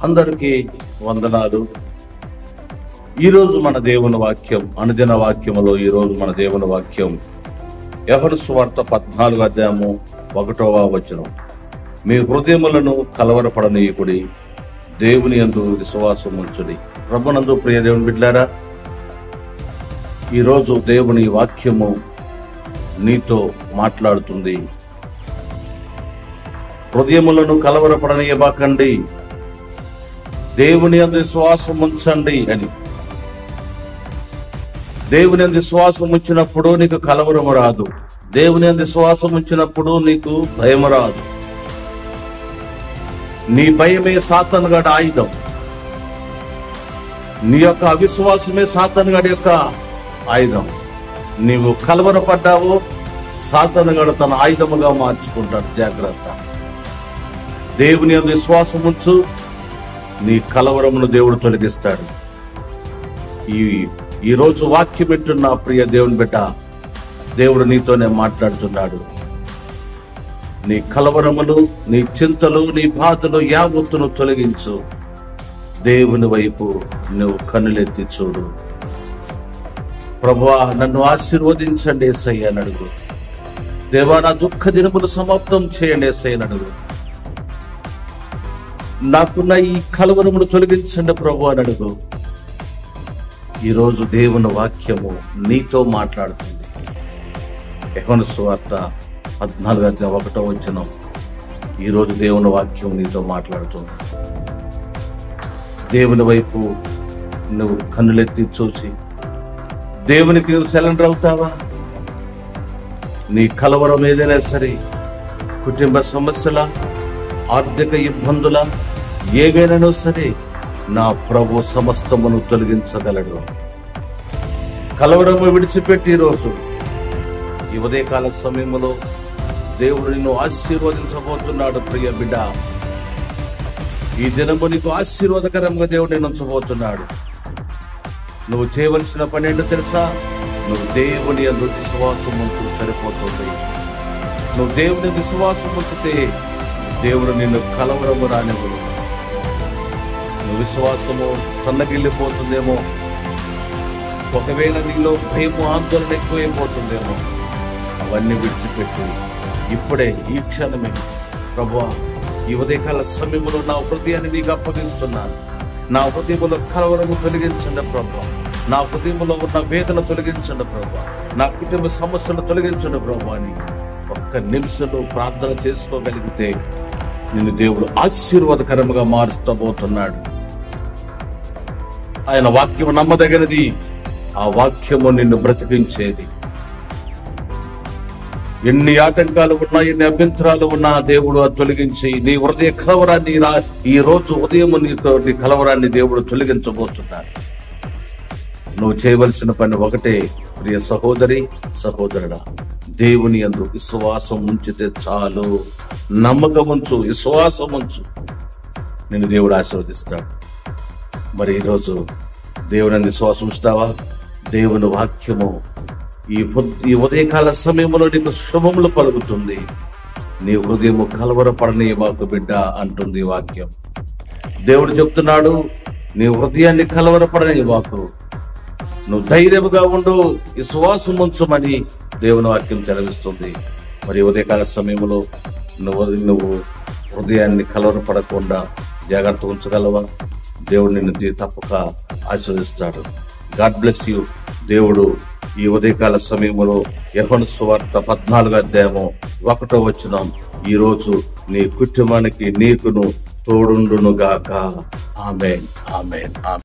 అందరికీ వందనాలు. ఈరోజు మన దేవుని వాక్యం అనుదిన వాక్యములో ఈరోజు మన దేవుని వాక్యం యోహాను సువార్త 14వ అధ్యాయము 1వ వచనం. మీ హృదయములను కలవరపడనీయకుడి, దేవుని యందు విశ్వాసం ఉంచుడి. ప్రభునందు ప్రియ దేవుని బిడ్డలారా, ఈరోజు దేవుని వాక్యము నీతో మాట్లాడుతుంది. హృదయములను కలవరపడనీయబాకండి, దేవుని యందు విశ్వాసం ఉంచండి అని. దేవుని యందు విశ్వాసం ఉంచినప్పుడు నీకు కలవరము రాదు. దేవుని యందు విశ్వాసం ఉంచినప్పుడు నీకు భయము రాదు. నీ భయమే సాతానుగాడి ఆయుధం. నీ యొక్క అవిశ్వాసమే సాతానుగాడి యొక్క ఆయుధం. నీవు కలవరపడ్డావో సాతానుగాడు తన ఆయుధముగా మార్చుకుంటాడు. జాగ్రత్త. దేవుని యందు విశ్వాసం ఉంచు, నీ కలవరమును దేవుడు తొలగిస్తాడు. ఈ రోజు వాక్యం వింటున్న ప్రియ దేవుని బిడ్డ, దేవుడు నీతోనే మాట్లాడుతున్నాడు. నీ కలవరములు, నీ చింతలు, నీ బాధలు యావత్తును తొలగించు. దేవుని వైపు నువ్వు కన్నులెత్తి చూడు. ప్రభువా, నన్ను ఆశీర్వదించండి యేసయ్య అని అడుగు. దేవా, నా దుఃఖ దినములు సమాప్తం చేయండి యేసయ్య అని అడుగు. నాకున్న ఈ కలవరమును తొలగించండి ప్రభు అని అడుగు. ఈరోజు దేవుని వాక్యము నీతో మాట్లాడుతుంది. యోహాను సువార్త 14వ అధ్యాయం 1వ వచనం. ఈరోజు దేవుని వాక్యం నీతో మాట్లాడుతుంది. దేవుని వైపు నువ్వు కన్నులెత్తి చూసి దేవునికి నువ్వు సరెండర్ అవుతావా? నీ కలవరం ఏదైనా సరే, కుటుంబ సమస్యల, ఆర్థిక ఇబ్బందుల, ఏవైనా సరే, నా ప్రభు సమస్తమును తొలగించగలడు. కలవరము విడిచిపెట్టి ఈరోజు ఈ ఉదయకాల సమయంలో దేవుడు నిన్ను ఆశీర్వదించబోతున్నాడు. ప్రియ బిడ్డ, ఈ దినము నీకు ఆశీర్వాదకరంగా దేవుడు నేను ఉంచబోతున్నాడు. నువ్వు చేయవలసిన పని ఏంటో తెలుసా? నువ్వు దేవుని యందు విశ్వాసం ఉంచు, సరిపోతుంది. నువ్వు దేవుని విశ్వాసం ఉంచితే దేవుడు నిన్ను కలవరము రానివ్వడు. నువ్వు విశ్వాసము సన్నగిల్లిపోతుందేమో, ఒకవేళ నీలో భయము, ఆందోళన ఎక్కువైపోతుందేమో, అవన్నీ విడిచిపెట్టి ఇప్పుడే ఈ క్షణమే ప్రభువా, ఈ ఉదయకాల సమయంలో నా హృదయాన్ని నీకు అప్పగిస్తున్నాను. నా హృదయంలో కలవరము తొలగించండి ప్రభువా. నా హృదయంలో ఉన్న వేదన తొలగించండి ప్రభువా. నా కుటుంబ సమస్యలు తొలగించండి ప్రభువా అని ఒక్క నిమిషంలో ప్రార్థన చేసుకోగలిగితే నిన్ను దేవుడు ఆశీర్వాదకరముగా మారుస్తబోతున్నాడు. ఆయన వాక్యము నమ్మదగినది. ఆ వాక్యము నిన్ను బ్రతికించేది. ఎన్ని ఆటంకాలు ఉన్నా, ఎన్ని అభ్యంతరాలు ఉన్నా దేవుడు అది తొలగించి నీ హృదయ కలవరాన్ని ఈ రోజు ఉదయం నీ కలవరాన్ని దేవుడు తొలగించబోతున్నాడు. నువ్వు చేయవలసిన పని ఒకటే ప్రియ సహోదరి, సహోదరుడా, దేవుని యందు విశ్వాసం ఉంచితే చాలు. నమ్మకం ఉంచు, విశ్వాసం ఉంచు, నిన్ను దేవుడు ఆశీర్వదిస్తాడు. మరి ఈరోజు దేవుని యందు విశ్వాసం ఉంచుతావా? దేవుని వాక్యము ఈ ఉదయకాల సమయంలో నీకు శుభములు పలుకుతుంది. నీ హృదయము కలవరపడని మాకు బిడ్డ అంటుంది వాక్యం. దేవుడు చెప్తున్నాడు, నీ హృదయాన్ని కలవరపడని మాకు, నువ్వు ధైర్యముగా ఉండు, విశ్వాసం ఉంచమని దేవుని వాక్యం సెలవిస్తుంది. మరి ఉదయకాల సమయంలో నువ్వు హృదయాన్ని కలవరపడకుండా జాగ్రత్త ఉంచగలవా? దేవుడు నిన్ను తప్పక ఆశీర్వదిస్తాడు. God bless you. దేవుడు ఈ ఉదయకాల సమయంలో యోహాను సువార్త 14వ అధ్యాయము 1వ వచనం ఈ రోజు నీ కుటుంబానికి నీకును తోడుండును గాక. ఆమేన్, ఆమేన్, ఆమేన్.